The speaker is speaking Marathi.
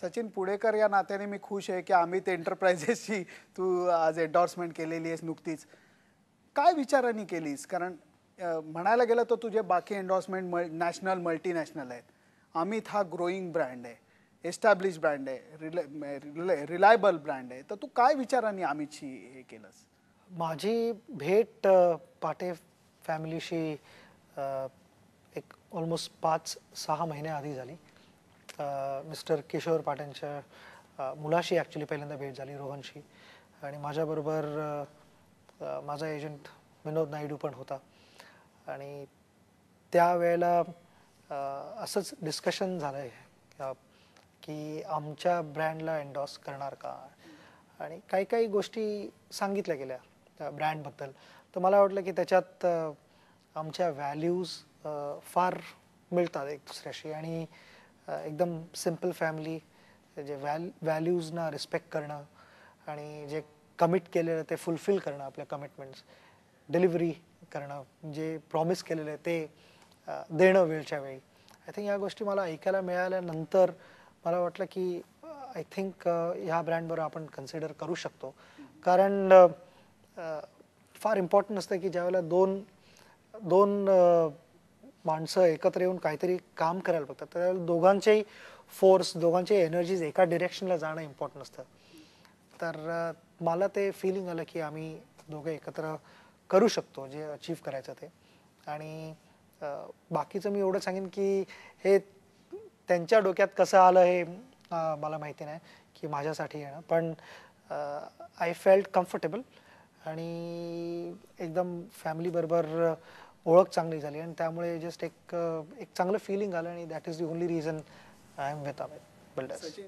सचिन पुणेकर या नात्याने मी खुश आहे की अमित एंटरप्राइजेसची तू आज एंडोर्समेंट केलेली आहेस नुकतीच. काय विचारांनी केलीस? कारण म्हणायला गेलं तर तुझे बाकी एंडोर्समेंट नॅशनल मल्टीनॅशनल आहेत. अमित हा ग्रोईंग ब्रँड आहे, एस्टॅब्लिश ब्रँड आहे, रिलायबल ब्रँड आहे. तर तू काय विचारांनी अमितशी हे केलंस? माझी भेट पाटे फॅमिलीशी एक ऑलमोस्ट 5-6 महिन्याआधी झाली. मिस्टर किशोर पाटेंच्या मुलाशी ॲक्च्युली पहिल्यांदा भेट झाली, रोहनशी. आणि माझ्याबरोबर माझा एजंट विनोद नायडू पण होता. आणि त्यावेळेला असंच डिस्कशन झालं आहे की आमच्या ब्रँडला एंडॉर्स करणार का, आणि काही काही गोष्टी सांगितल्या गेल्या त्या ब्रँडबद्दल. तर मला वाटलं की त्याच्यात आमच्या व्हॅल्यूज फार मिळतात एक दुसऱ्याशी. आणि एकदम सिम्पल फॅमिली, जे व्हॅल्यूजना रिस्पेक्ट करणं आणि जे कमिट केलेलं ते फुलफिल करणं, आपल्या कमिटमेंट्स डिलिव्हरी करणं, जे प्रॉमिस केलेलं आहे ते देणं वेळच्या वेळी. आय थिंक या गोष्टी मला ऐकायला मिळाल्यानंतर मला वाटलं की आय थिंक ह्या ब्रँडबरोबर आपण कन्सिडर करू शकतो. कारण फार इम्पॉर्टंट असतं की ज्यावेळेला दोन माणसं एकत्र येऊन काहीतरी काम करायला बघतात, त्यावेळेला दोघांचेही फोर्स, दोघांची एनर्जीज एका डिरेक्शनला जाणं इम्पॉर्टंट असतं. तर मला ते फिलिंग आलं की आम्ही दोघे एकत्र करू शकतो जे अचीव्ह करायचं ते. आणि बाकीचं मी एवढं सांगेन की हे त्यांच्या डोक्यात कसं आलं हे मला माहिती नाही की माझ्यासाठी येणं, पण आय फेल्ट कम्फर्टेबल आणि एकदम फॅमिलीबरोबर ओळख चांगली झाली. आणि त्यामुळे जस्ट एक चांगलं फिलिंग आलं. आणि that is the only reason I am with Amit builders.